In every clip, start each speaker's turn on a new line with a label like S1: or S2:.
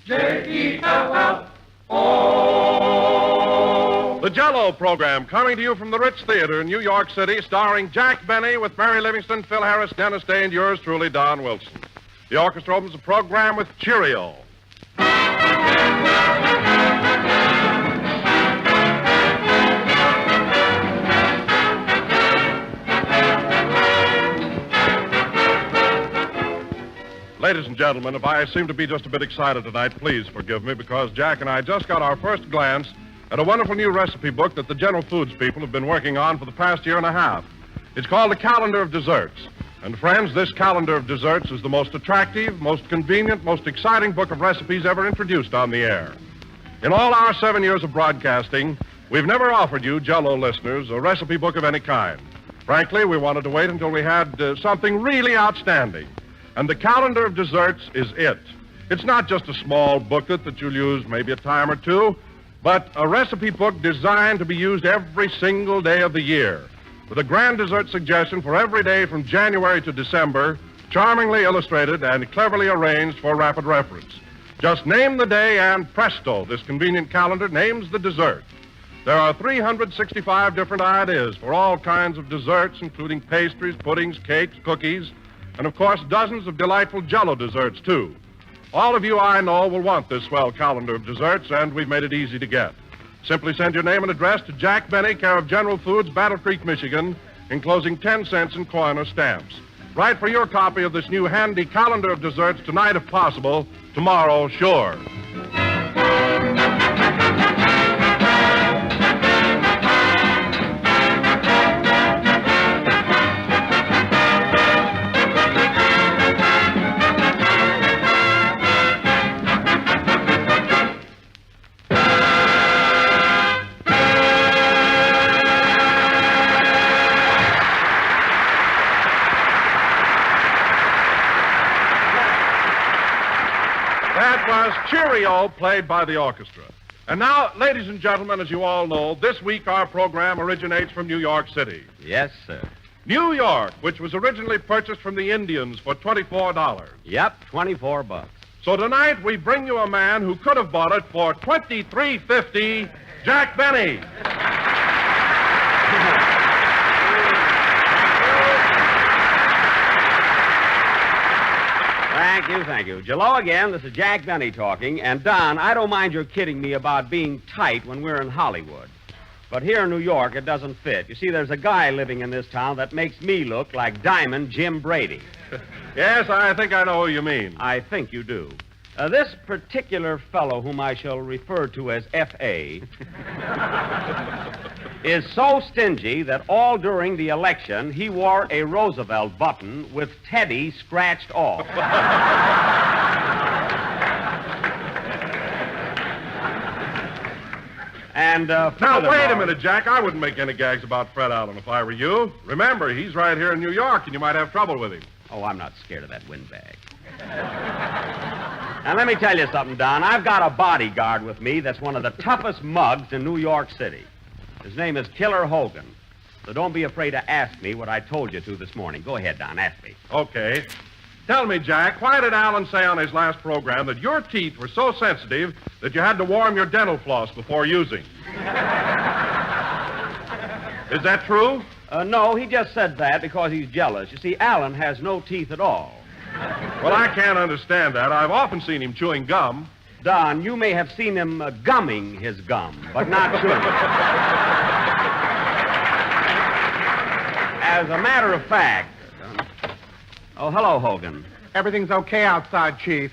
S1: Jell-O. The Jell-O Program, coming to you from the Ritz Theater in New York City, starring Jack Benny with Mary Livingstone, Phil Harris, Dennis Day, and yours truly, Don Wilson. The orchestra opens the program with Cheerio. Ladies and gentlemen, if I seem to be just a bit excited tonight, please forgive me, because Jack and I just got our first glance at a wonderful new recipe book that the General Foods people have been working on for the past year and a half. It's called the Calendar of Desserts. And friends, this Calendar of Desserts is the most attractive, most convenient, most exciting book of recipes ever introduced on the air. In all our 7 years of broadcasting, we've never offered you, Jell-O listeners, a recipe book of any kind. Frankly, we wanted to wait until we had something really outstanding. And the Calendar of Desserts is it. It's not just a small booklet that you'll use maybe a time or two, but a recipe book designed to be used every single day of the year, with a grand dessert suggestion for every day from January to December, charmingly illustrated and cleverly arranged for rapid reference. Just name the day and presto, this convenient calendar names the dessert. There are 365 different ideas for all kinds of desserts, including pastries, puddings, cakes, cookies, and, of course, dozens of delightful Jell-O desserts, too. All of you I know will want this swell calendar of desserts, and we've made it easy to get. Simply send your name and address to Jack Benny, care of General Foods, Battle Creek, Michigan, enclosing 10 cents in coin or stamps. Write for your copy of this new handy calendar of desserts tonight, if possible. Tomorrow, sure. Cheerio, played by the orchestra. And now, ladies and gentlemen, as you all know, this week our program originates from New York City.
S2: Yes, sir.
S1: New York, which was originally purchased from the Indians for $24.
S2: Yep, $24.
S1: So tonight we bring you a man who could have bought it for $23.50, Jack Benny.
S2: Thank you. Jell-O again, this is Jack Benny talking. And, Don, I don't mind your kidding me about being tight when we're in Hollywood. But here in New York, it doesn't fit. You see, there's a guy living in this town that makes me look like Diamond Jim Brady.
S1: Yes, I think I know who you mean.
S2: I think you do. This particular fellow, whom I shall refer to as F.A., is so stingy that all during the election he wore a Roosevelt button with Teddy scratched off. And
S1: now, wait a minute, Jack. I wouldn't make any gags about Fred Allen if I were you. Remember, he's right here in New York, and you might have trouble with him.
S2: Oh, I'm not scared of that windbag. Now, let me tell you something, Don. I've got a bodyguard with me that's one of the toughest mugs in New York City. His name is Killer Hogan. So don't be afraid to ask me what I told you to this morning. Go ahead, Don. Ask me.
S1: Okay. Tell me, Jack, why did Allen say on his last program that your teeth were so sensitive that you had to warm your dental floss before using? Is that true?
S2: No, he just said that because he's jealous. You see, Allen has no teeth at all.
S1: Well, I can't understand that. I've often seen him chewing gum.
S2: Don, you may have seen him gumming his gum, but not chewing it. As a matter of fact... Oh, hello, Hogan.
S3: Everything's okay outside, Chief.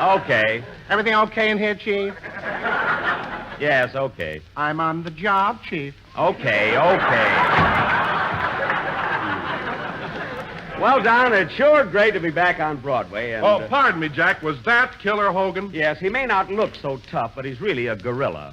S2: Okay.
S3: Everything okay in here, Chief?
S2: Yes, okay.
S3: I'm on the job, Chief.
S2: Okay. Well, Don, it's sure great to be back on Broadway. And,
S1: oh, pardon me, Jack. Was that Killer Hogan?
S2: Yes, he may not look so tough, but he's really a gorilla.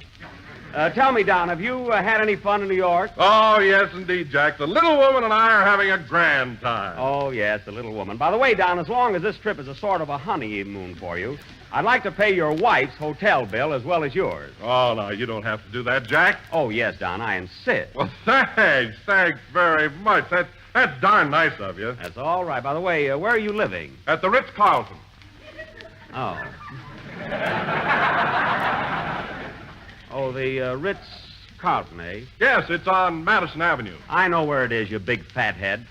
S2: Tell me, Don, have you had any fun in New York?
S1: Oh, yes, indeed, Jack. The little woman and I are having a grand time.
S2: Oh, yes, the little woman. By the way, Don, as long as this trip is a sort of a honeymoon for you, I'd like to pay your wife's hotel bill as well as yours.
S1: Oh, no, you don't have to do that, Jack.
S2: Oh, yes, Don, I insist.
S1: Well, thanks. Thanks very much. That's darn nice of you.
S2: That's all right. By the way, where are you living?
S1: At the Ritz-Carlton.
S2: Oh. Oh, the Ritz-Carlton, eh?
S1: Yes, it's on Madison Avenue.
S2: I know where it is, you big fathead.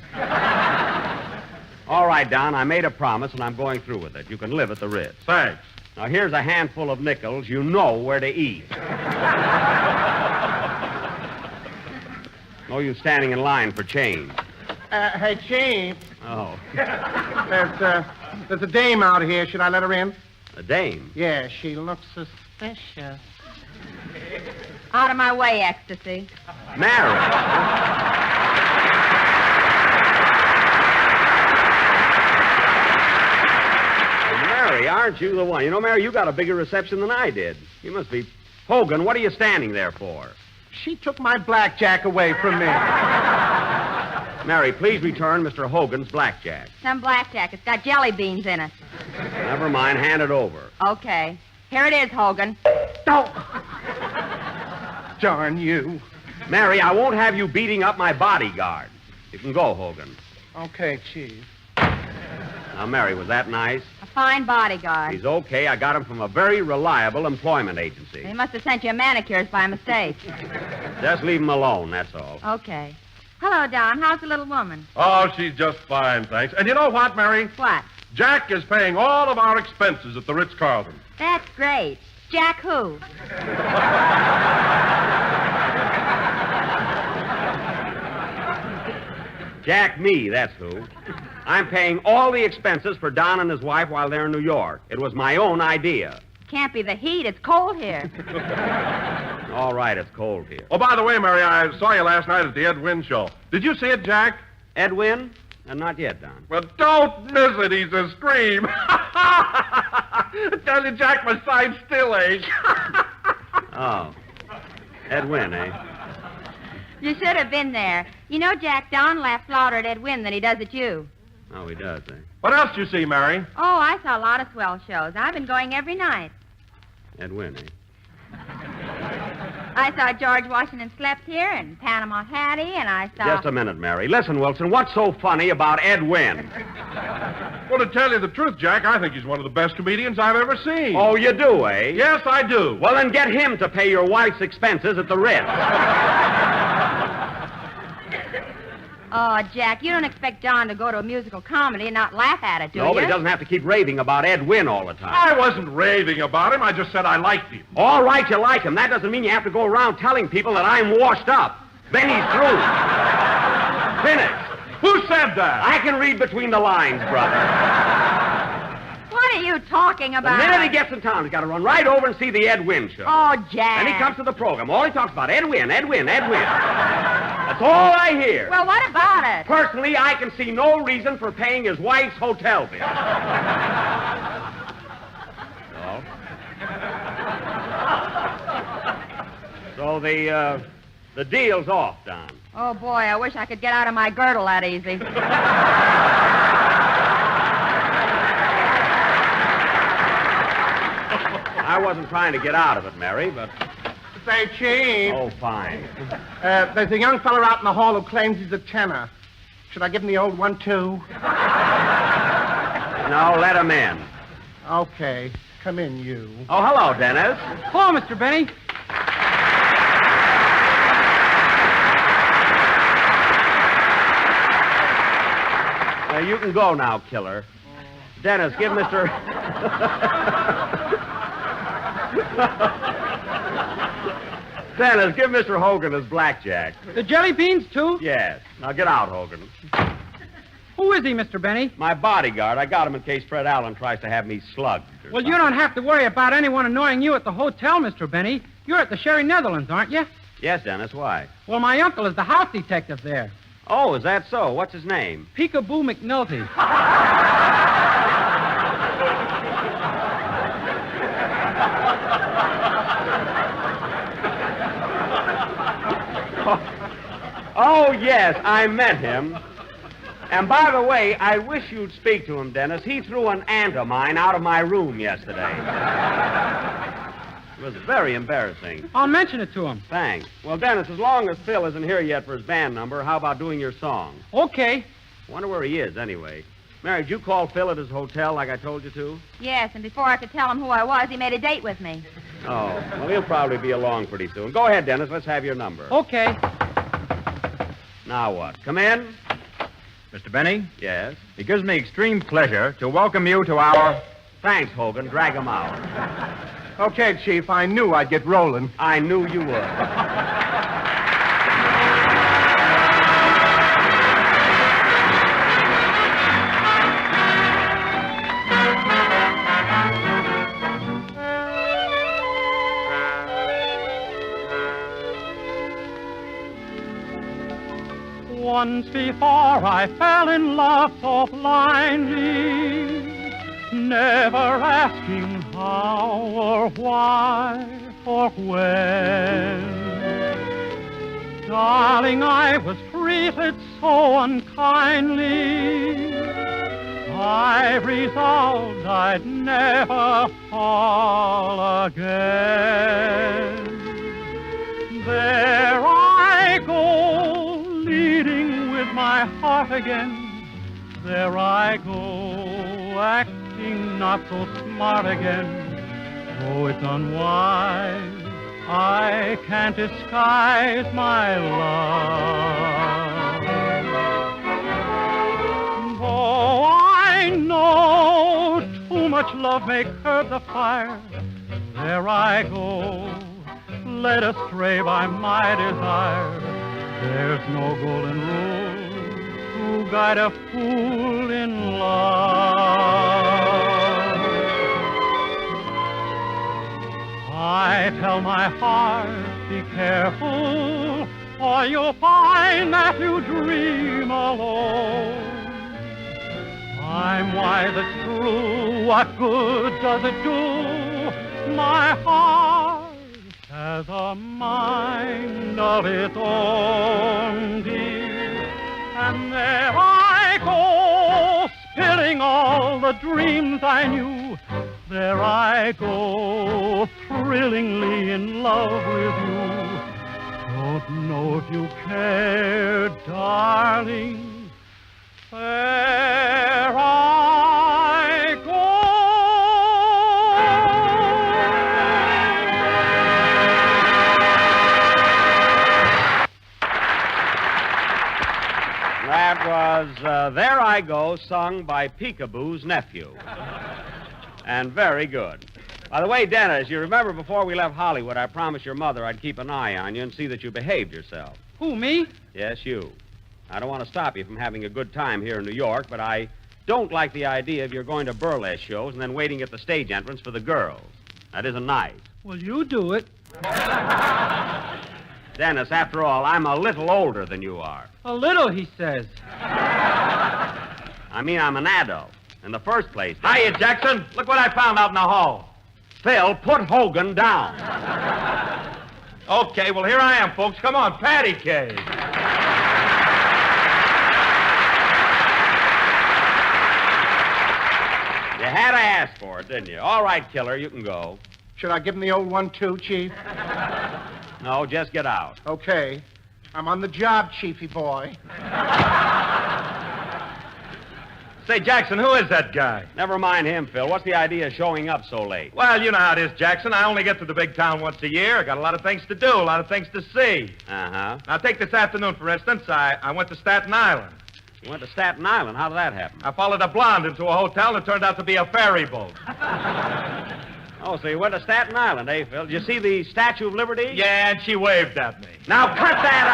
S2: All right, Don, I made a promise, and I'm going through with it. You can live at the Ritz.
S1: Thanks.
S2: Now, here's a handful of nickels. You know where to eat. No use standing in line for change.
S3: Hey, Chief.
S2: Oh,
S3: There's a dame out here. Should I let her in?
S2: a dame.
S3: Yeah, she looks suspicious.
S4: Out of my way, Ecstasy.
S2: Mary. Mary, aren't you the one? You know, Mary, you got a bigger reception than I did. You must be... Hogan, what are you standing there for?
S3: She took my blackjack away from me.
S2: Mary, please return Mr. Hogan's blackjack.
S4: Some blackjack. It's got jelly beans in it.
S2: Never mind, hand it over.
S4: Okay. Here it is, Hogan.
S3: Oh. Darn you.
S2: Mary, I won't have you beating up my bodyguard. You can go, Hogan.
S3: Okay, Chief.
S2: Now, Mary, was that nice?
S4: A fine bodyguard.
S2: He's okay. I got him from a very reliable employment agency.
S4: They must have sent you manicures by mistake.
S2: Just leave him alone, that's all.
S4: Okay. Hello, Don. How's the little woman?
S1: Oh, she's just fine, thanks. And you know what, Mary?
S4: What?
S1: Jack is paying all of our expenses at the Ritz-Carlton.
S4: That's great. Jack who?
S2: Jack me, that's who. I'm paying all the expenses for Don and his wife while they're in New York. It was my own idea.
S4: Can't be the heat. It's cold here.
S2: All right, it's cold here.
S1: Oh, by the way, Mary, I saw you last night at the Ed Wynn show. Did you see it, Jack?
S2: Edwin? Not yet, Don.
S1: Well, don't miss it. He's a scream. I tell you, Jack, my side still ache.
S2: Oh. Edwin, eh?
S4: You should have been there. You know, Jack, Don laughs louder at Ed Wynn than he does at you.
S2: Oh, he does, eh?
S1: What else did you see, Mary?
S4: Oh, I saw a lot of swell shows. I've been going every night.
S2: Edwin, eh?
S4: I saw George Washington Slept Here and Panama Hattie, and I saw...
S2: Just a minute, Mary. Listen, Wilson, what's so funny about Ed Wynn?
S1: Well, to tell you the truth, Jack, I think he's one of the best comedians I've ever seen.
S2: Oh, you do, eh?
S1: Yes, I do.
S2: Well, then get him to pay your wife's expenses at the Ritz.
S4: Oh, Jack, you don't expect Don to go to a musical comedy and not laugh at it, do you?
S2: No, but he doesn't have to keep raving about Ed Wynn all the time.
S1: I wasn't raving about him. I just said I liked him.
S2: All right, you like him. That doesn't mean you have to go around telling people that I'm washed up. Then he's through. Finished.
S1: Who said that?
S2: I can read between the lines, brother.
S4: What are you talking
S2: The
S4: about?
S2: minute he gets in town, he's got to run right over and see the Ed Wynn show.
S4: Oh, Jack.
S2: Then he comes to the program. All he talks about, Ed Wynn, Ed Wynn, Ed Wynn. That's all I hear.
S4: Well, what about it?
S2: Personally, I can see no reason for paying his wife's hotel bill. So the deal's off, Don.
S4: Oh, boy, I wish I could get out of my girdle that easy.
S2: I wasn't trying to get out of it, Mary, but...
S3: Say, Chief.
S2: Oh, fine.
S3: There's a young fella out in the hall who claims he's a tenor. Should I give him the old one, too?
S2: No, let him in.
S3: Okay. Come in, you.
S2: Oh, hello, Dennis.
S5: Hello, Mr. Benny.
S2: You can go now, killer. Dennis, give Mr... Dennis, give Mr. Hogan his blackjack.
S5: The jelly beans, too?
S2: Yes. Now get out, Hogan.
S5: Who is he, Mr. Benny?
S2: My bodyguard. I got him in case Fred Allen tries to have me slugged.
S5: Well, you don't have to worry about anyone annoying you at the hotel, Mr. Benny. You're at the Sherry Netherlands, aren't you?
S2: Yes, Dennis, why?
S5: Well, my uncle is the house detective there.
S2: Oh, is that so? What's his name?
S5: Peekaboo McNulty.
S2: Oh, yes, I met him. And by the way, I wish you'd speak to him, Dennis. He threw an aunt of mine out of my room yesterday. It was very embarrassing.
S5: I'll mention it to him.
S2: Thanks. Well, Dennis, as long as Phil isn't here yet for his band number, how about doing your song?
S5: Okay.
S2: Wonder where he is, anyway. Mary, did you call Phil at his hotel like I told you to?
S4: Yes, and before I could tell him who I was, he made a date with me.
S2: Oh, well, he'll probably be along pretty soon. Go ahead, Dennis. Let's have your number.
S5: Okay.
S2: Now what? Come in?
S6: Mr. Benny,
S2: Yes.
S6: it gives me extreme pleasure to welcome you to our...
S2: Thanks, Hogan. Drag him out.
S3: Okay, Chief, I knew I'd get rolling.
S2: I knew you would.
S5: Once before I fell in love so blindly, never asking how or why or when. Darling, I was treated so unkindly, I resolved I'd never fall again. There I go, leading with my heart again. There I go, acting not so smart again. Oh, it's unwise, I can't disguise my love. Though I know too much love may curb the fire, there I go, led astray by my desire. There's no golden rule to guide a fool in love. I tell my heart, be careful, or you'll find that you dream alone. I'm wise, it's true, what good does it do? My heart has a mind of its own, dear, and there I go, spilling all the dreams I knew. There I go, thrillingly in love with you. Don't know if you care, darling. There I go.
S2: That was There I Go, sung by Peekaboo's nephew. And very good. By the way, Dennis, you remember before we left Hollywood, I promised your mother I'd keep an eye on you and see that you behaved yourself.
S5: Who, me?
S2: Yes, you. I don't want to stop you from having a good time here in New York, but I don't like the idea of your going to burlesque shows and then waiting at the stage entrance for the girls. That isn't nice.
S5: Well, you do it.
S2: Dennis, after all, I'm a little older than you are.
S5: A little, he says.
S2: I mean, I'm an adult. In the first place...
S6: Hiya, Jackson. Look what I found out in the hall.
S2: Phil, put Hogan down.
S6: Okay, well, here I am, folks. Come on, patty cake.
S2: You had to ask for it, didn't you? All right, killer, you can go.
S3: Should I give him the old one, too, Chief?
S2: No, just get out.
S3: Okay. I'm on the job, Chiefy boy.
S6: Say, Jackson, who is that guy?
S2: Never mind him, Phil. What's the idea of showing up so late?
S6: Well, you know how it is, Jackson. I only get to the big town once a year. I got a lot of things to do, a lot of things to see.
S2: Uh-huh.
S6: Now, take this afternoon, for instance. I went to Staten Island.
S2: You went to Staten Island. How did that happen?
S6: I followed a blonde into a hotel, and it turned out to be a ferry boat.
S2: Oh, so you went to Staten Island, eh, Phil? Did you see the Statue of Liberty?
S6: Yeah, and she waved at me.
S2: Now cut that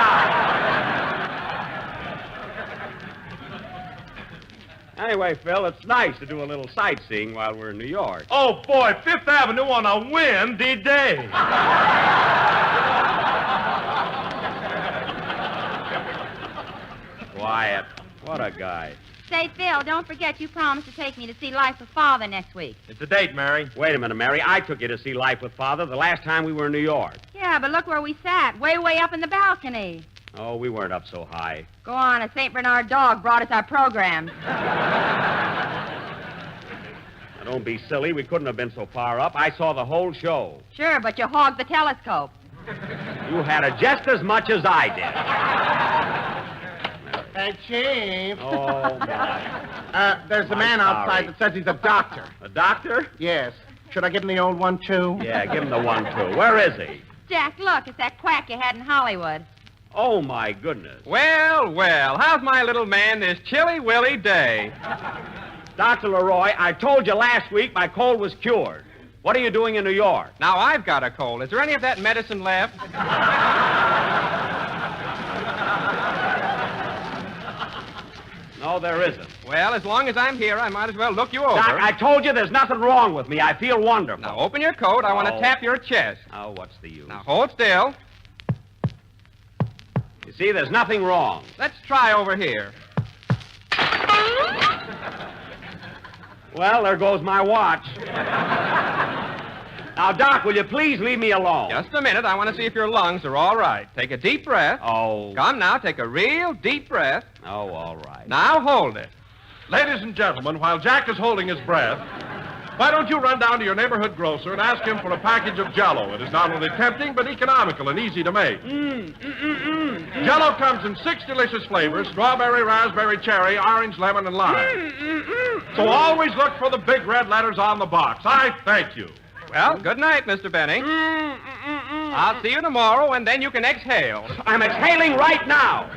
S2: out! Anyway, Phil, it's nice to do a little sightseeing while we're in New York.
S6: Oh, boy, Fifth Avenue on a windy day.
S2: Quiet. What a guy.
S4: Say, Phil, don't forget you promised to take me to see Life with Father next week.
S6: It's a date, Mary.
S2: Wait a minute, Mary. I took you to see Life with Father the last time we were in New York.
S4: Yeah, but look where we sat, way up in the balcony.
S2: Oh, we weren't up so high.
S4: Go on, a St. Bernard dog brought us our programs.
S2: Now, don't be silly. We couldn't have been so far up. I saw the whole show.
S4: Sure, but you hogged the telescope.
S2: You had it just as much as I did.
S3: Hey, Chief.
S2: Oh, my.
S3: There's a
S2: I'm
S3: man outside
S2: sorry.
S3: that says he's a doctor.
S2: A doctor?
S3: Yes. Should I give him the old one, too?
S2: Yeah, give him the 1-2. Where is he?
S4: Jack, look, it's that quack you had in Hollywood.
S2: Oh, my goodness.
S7: Well, well, how's my little man this chilly willy day?
S2: Dr. Leroy, I told you last week my cold was cured. What are you doing in New York?
S7: Now, I've got a cold. Is there any of that medicine left?
S2: No, there isn't.
S7: Well, as long as I'm here, I might as well look you over.
S2: Doc, I told you there's nothing wrong with me. I feel wonderful.
S7: Now, open your coat. I want to
S2: Oh.
S7: tap your chest.
S2: Oh, what's the use?
S7: Now, hold still.
S2: You see, there's nothing wrong.
S7: Let's try over here.
S2: Well, there goes my watch. Now, Doc, will you please leave me alone?
S7: Just a minute. I want to see if your lungs are all right. Take a deep breath.
S2: Oh.
S7: Come now, take a real deep breath.
S2: Oh, all right.
S7: Now, hold it.
S1: Ladies and gentlemen, while Jack is holding his breath, why don't you run down to your neighborhood grocer and ask him for a package of Jell-O? It is not only tempting, but economical and easy to make. Jell-O comes in 6 delicious flavors: strawberry, raspberry, cherry, orange, lemon, and lime. So always look for the big red letters on the box. I thank you.
S7: Well, good night, Mr. Benny. I'll see you tomorrow, and then you can exhale.
S2: I'm exhaling right now.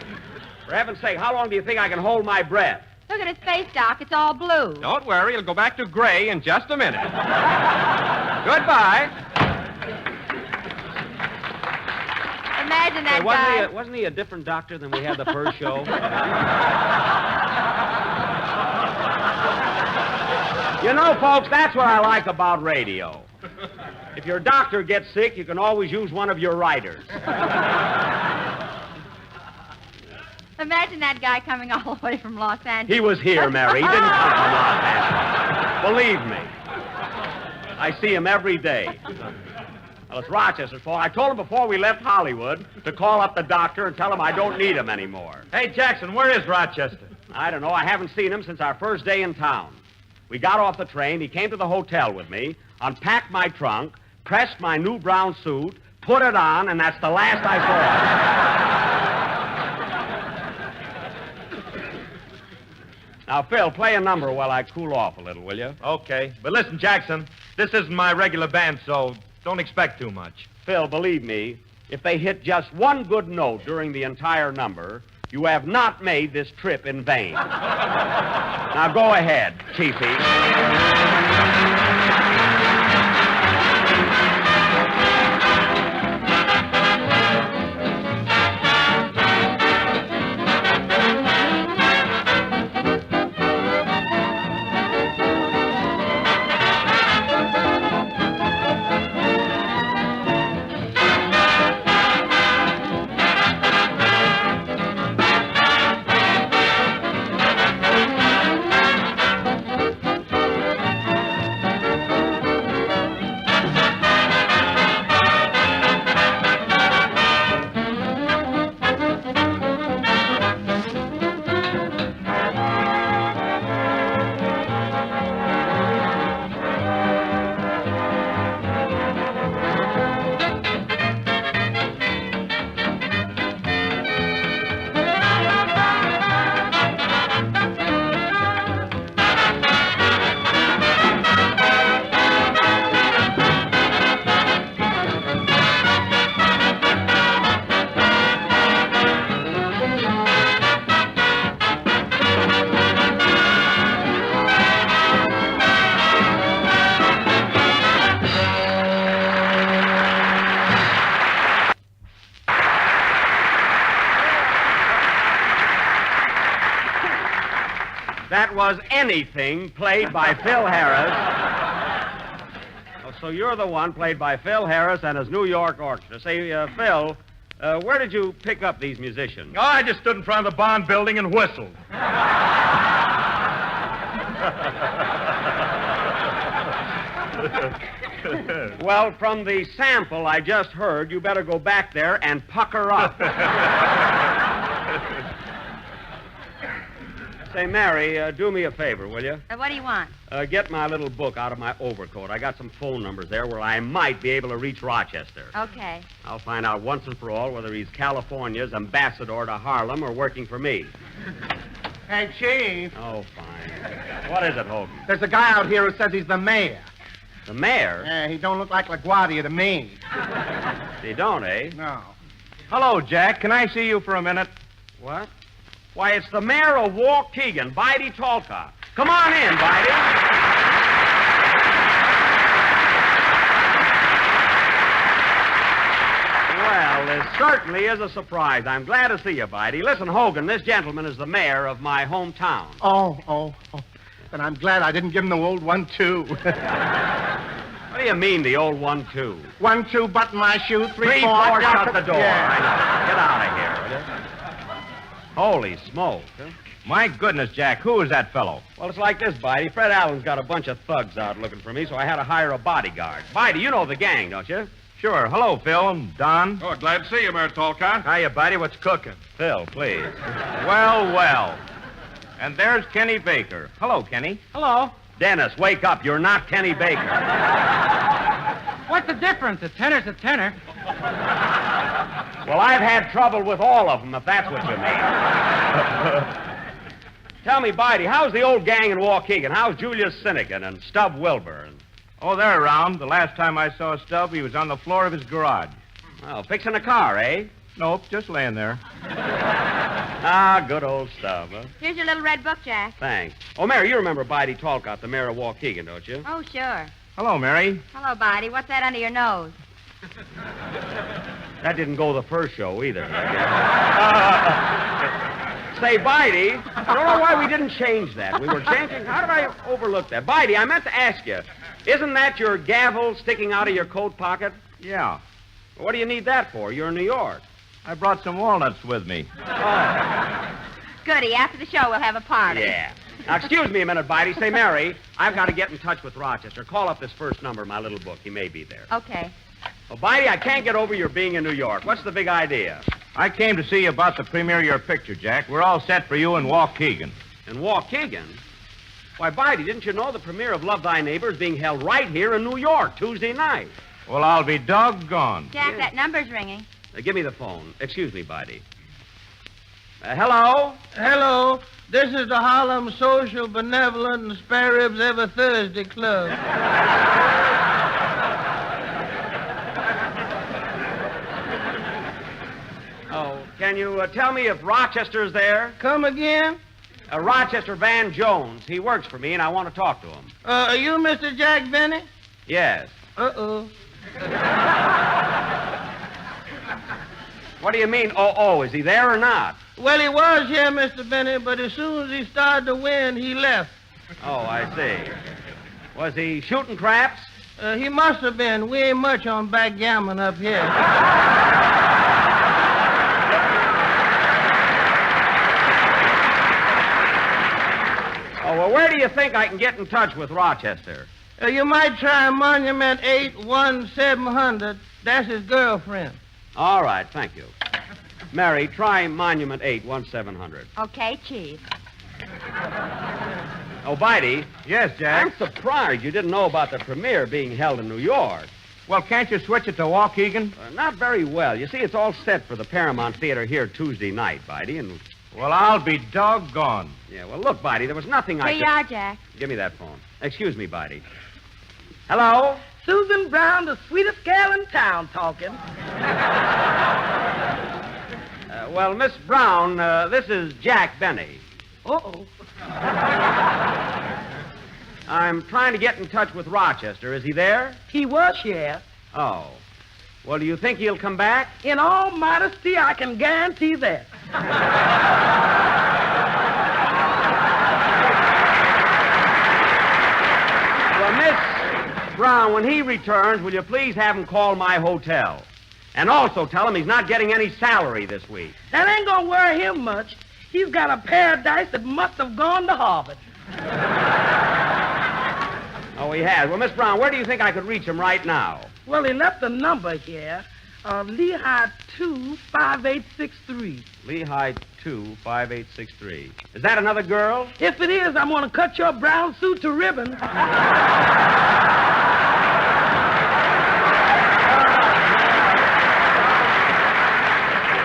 S2: For heaven's sake, how long do you think I can hold my breath?
S4: Look at his face, Doc. It's all blue.
S7: Don't worry, it'll go back to gray in just a minute. Goodbye.
S4: Imagine that
S2: Hey,
S4: guy.
S2: wasn't he a different doctor than we had the first show? You know, folks, that's what I like about radio. If your doctor gets sick, you can always use one of your writers.
S4: Imagine that guy coming all the way from Los Angeles.
S2: He was here, Mary. He didn't come from Los Angeles. Believe me. I see him every day. Well, it's Rochester's fault. I told him before we left Hollywood to call up the doctor and tell him I don't need him anymore.
S6: Hey, Jackson, where is Rochester?
S2: I don't know. I haven't seen him since our first day in town. We got off the train. He came to the hotel with me, unpacked my trunk, pressed my new brown suit, put it on, and that's the last I saw of him. Now, Phil, play a number while I cool off a little, will you?
S6: Okay. But listen, Jackson, this isn't my regular band, so don't expect too much.
S2: Phil, believe me, if they hit just one good note during the entire number, you have not made this trip in vain. Now, go ahead, Chiefy. That was Anything, played by Phil Harris. Oh, so you're the one played by Phil Harris and his New York Orchestra. Say, Phil, where did you pick up these musicians?
S6: Oh, I just stood in front of the Bond building and whistled.
S2: Well, from the sample I just heard, you better go back there and pucker up. Say, Mary, do me a favor, will you?
S4: What do you want?
S2: Get my little book out of my overcoat. I got some phone numbers there where I might be able to reach Rochester.
S4: Okay.
S2: I'll find out once and for all whether he's California's ambassador to Harlem or working for me.
S3: Hey, Chief,
S2: Oh, fine. What is it, Hogan?
S3: there's a guy out here who says he's the mayor.
S2: The mayor?
S3: Yeah, he don't look like LaGuardia to me.
S2: You don't, eh?
S3: No.
S6: Hello, Jack. Can I see you for a minute?
S2: What? Why, it's the mayor of Waukegan, Bidey Talcott. Come on in, Bidey. Well, this certainly is a surprise. I'm glad to see you, Bidey. Listen, Hogan, this gentleman is the mayor of my hometown.
S3: Oh. Then I'm glad I didn't give him the old 1-2.
S2: What do you mean, the old 1-2?
S3: 1-2, button my shoe, 3-4.
S2: 3-4, shut the door.
S3: Yeah.
S2: I know. Get out of here, will you? Holy smoke. Huh?
S6: My goodness, Jack, who is that fellow?
S2: Well, it's like this, Bidey. Fred Allen's got a bunch of thugs out looking for me, so I had to hire a bodyguard. Bidey, you know the gang, don't you?
S6: Sure. Hello, Phil. I'm Don.
S1: Oh, glad to see you, Mayor Talcott.
S6: Hiya, buddy. What's cooking?
S2: Phil, please.
S6: Well. And there's Kenny Baker. Hello, Kenny.
S7: Hello.
S2: Dennis, wake up. You're not Kenny Baker.
S7: What's the difference? A tenor's a tenor.
S2: Well, I've had trouble with all of them, if that's what you mean. Tell me, Bidey, how's the old gang in Waukegan? How's Julius Finnegan and Stub Wilbur?
S6: Oh, they're around. The last time I saw Stubb, he was on the floor of his garage.
S2: Well, fixing a car, eh?
S6: Nope, just laying there.
S2: Ah, good old Stub, huh?
S4: Here's your little red book, Jack.
S2: Thanks. Oh, Mary, you remember Bidey Talcott, the mayor of Waukegan, don't you?
S4: Oh, sure.
S6: Hello, Mary.
S4: Hello, Bidey. What's that under your nose?
S2: That didn't go the first show either. Say, Bidey, I don't know why we didn't change that. We were changing. How did I overlook that? Bidey, I meant to ask you, isn't that your gavel sticking out of your coat pocket?
S6: Yeah.
S2: What do you need that for? You're in New York.
S6: I brought some walnuts with me.
S4: Goody. After the show, we'll have a party.
S2: Yeah. Now, excuse me a minute, Bidey. Say, Mary, I've got to get in touch with Rochester. Call up this first number, my little book. He may be there.
S4: Okay.
S2: Well, Bidey, I can't get over your being in New York. What's the big idea?
S6: I came to see you about the premiere of your picture, Jack. We're all set for you in Waukegan.
S2: In Waukegan? Why, Bidey, didn't you know the premiere of Love Thy Neighbor is being held right here in New York, Tuesday night?
S6: Well, I'll be doggone.
S4: Jack, that number's ringing.
S2: Give me the phone. Excuse me, Bidey. Hello?
S8: Hello. This is the Harlem Social Benevolent and Spare Ribs Every Thursday Club.
S2: Oh, can you tell me if Rochester's there?
S8: Come again?
S2: Rochester Van Jones. He works for me, and I want to talk to him.
S8: Are you Mr. Jack Benny?
S2: Yes.
S8: Uh-oh.
S2: What do you mean, oh, is he there or not?
S8: Well, he was here, Mr. Benny, but as soon as he started to win, he left.
S2: Oh, I see. Was he shooting craps?
S8: He must have been. We ain't much on backgammon up here.
S2: Oh, well, where do you think I can get in touch with Rochester?
S8: You might try Monument 81700. That's his girlfriend.
S2: All right, thank you. Mary, try Monument 81700.
S4: Okay, Chief.
S2: Oh, Bidey,
S6: Yes, Jack.
S2: I'm surprised you didn't know about the premiere being held in New York.
S6: Well, can't you switch it to Waukegan?
S2: Not very well. You see, it's all set for the Paramount Theater here Tuesday night, Bidey, and...
S6: Well, I'll be doggone.
S2: Yeah, well, look, Bidey, there was nothing I
S4: Here
S2: could...
S4: you are, Jack.
S2: Give me that phone. Excuse me, Bidey. Hello?
S8: Susan Brown, the sweetest gal in town, talking.
S2: Well, Miss Brown, this is Jack Benny.
S8: Uh-oh.
S2: I'm trying to get in touch with Rochester. Is he there?
S8: He was here.
S2: Oh. Well, do you think he'll come back?
S8: In all modesty, I can guarantee that.
S2: Well, Miss Brown, when he returns, will you please have him call my hotel? And also tell him he's not getting any salary this week.
S8: That ain't gonna worry him much. He's got a paradise that must have gone to Harvard.
S2: Oh, he has. Well, Miss Brown, where do you think I could reach him right now?
S9: Well, he left a number here. Lehigh 25863.
S2: Lehigh 25863. Is that another girl?
S9: If it is, I'm going to cut your brown suit to ribbons.
S2: Well,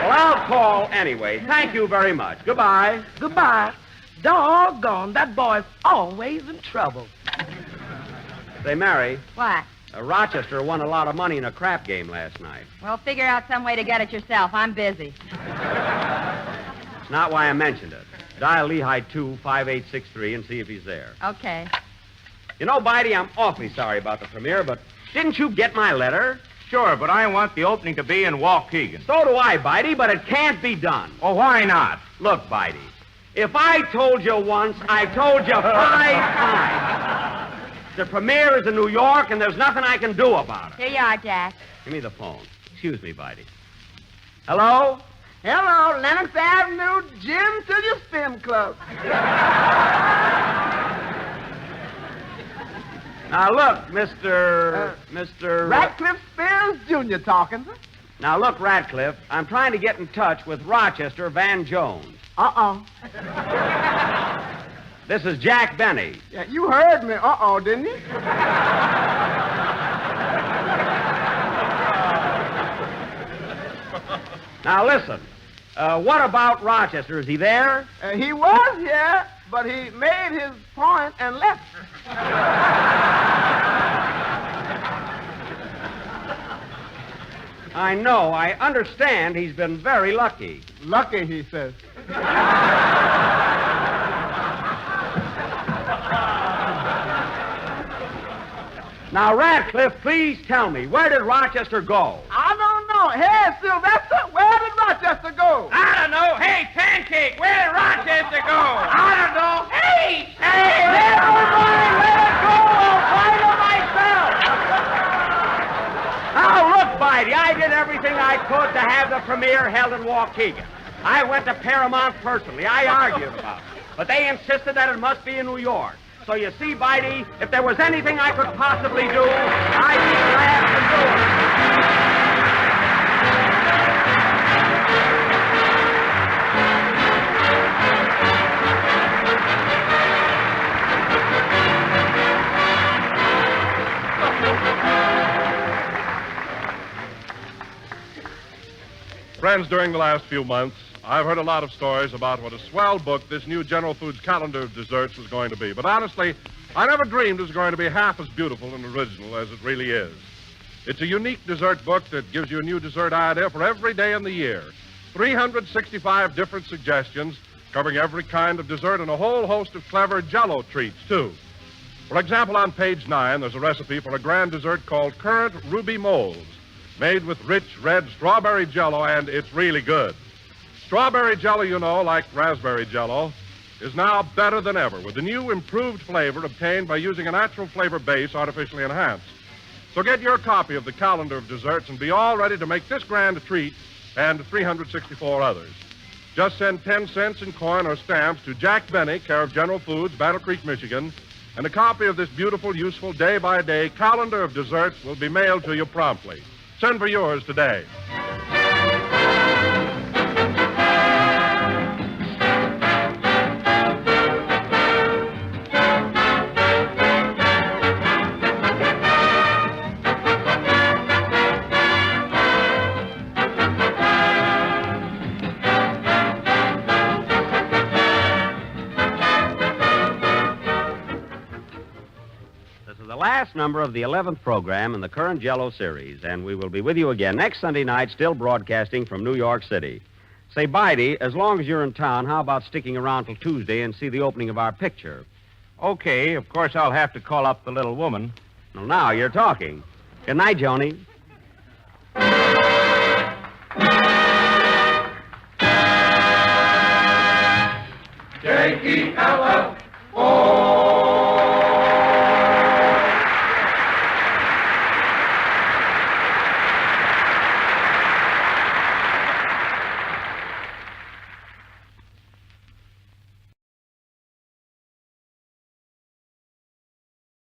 S2: I'll call anyway. Thank you very much. Goodbye.
S9: Goodbye. Doggone, that boy's always in trouble.
S2: Say, Mary,
S4: What?
S2: Rochester won a lot of money in a crap game last night.
S4: Well, figure out some way to get it yourself. I'm busy.
S2: It's not why I mentioned it. Dial Lehigh 25863 and see if he's there.
S4: Okay.
S2: You know, Bitey, I'm awfully sorry about the premiere, but didn't you get my letter?
S6: Sure, but I want the opening to be in Waukegan.
S2: So do I, Bitey, but it can't be done.
S6: Oh, why not?
S2: Look, Bitey, if I told you once, I told you 5 times. The premiere is in New York, and there's nothing I can do about it.
S4: Here you are, Jack.
S2: Give me the phone. Excuse me, Bitey. Hello?
S3: Hello, Lennox Avenue, Jim to your spin club.
S2: Now, look, Mr.
S3: Ratcliffe Spears Jr. talking, sir.
S2: Now, look, Radcliffe, I'm trying to get in touch with Rochester Van Jones. This is Jack Benny.
S3: Yeah, you heard me, didn't you?
S2: Now, listen. What about Rochester? Is he there?
S3: He was here, but he made his point and left.
S2: I know. I understand he's been very lucky.
S3: Lucky, he says.
S2: Now, Radcliffe, please tell me, where did Rochester go?
S3: I don't know. Hey, Sylvester, where did Rochester go?
S7: I don't know. Hey, Pancake, where did Rochester go?
S3: I don't know.
S7: Hey!
S3: Never mind, let it go. I'll find it myself.
S2: Now, look, Bitey, I did everything I could to have the premiere held in Waukegan. I went to Paramount personally. I argued about it. But they insisted that it must be in New York. So you see, Bitey, if there was anything I could possibly do, I'd be glad to do
S1: it. Friends, during the last few months, I've heard a lot of stories about what a swell book this new General Foods calendar of desserts was going to be. But honestly, I never dreamed it was going to be half as beautiful and original as it really is. It's a unique dessert book that gives you a new dessert idea for every day in the year. 365 different suggestions covering every kind of dessert and a whole host of clever Jell-O treats, too. For example, on page 9, there's a recipe for a grand dessert called Currant Ruby Moles, made with rich red strawberry Jell-O, and it's really good. Strawberry Jell-O, you know, like raspberry Jell-O, is now better than ever with the new improved flavor obtained by using a natural flavor base artificially enhanced. So get your copy of the calendar of desserts and be all ready to make this grand treat and 364 others. Just send 10 cents in coin or stamps to Jack Benny, care of General Foods, Battle Creek, Michigan, and a copy of this beautiful, useful, day-by-day calendar of desserts will be mailed to you promptly. Send for yours today.
S2: Last number of the 11th program in the current Jell-O series, and we will be with you again next Sunday night, still broadcasting from New York City. Say, Bitey, as long as you're in town, how about sticking around till Tuesday and see the opening of our picture?
S6: Okay, of course I'll have to call up the little woman.
S2: Well, now you're talking. Good night, Joni.
S10: J-E-L-L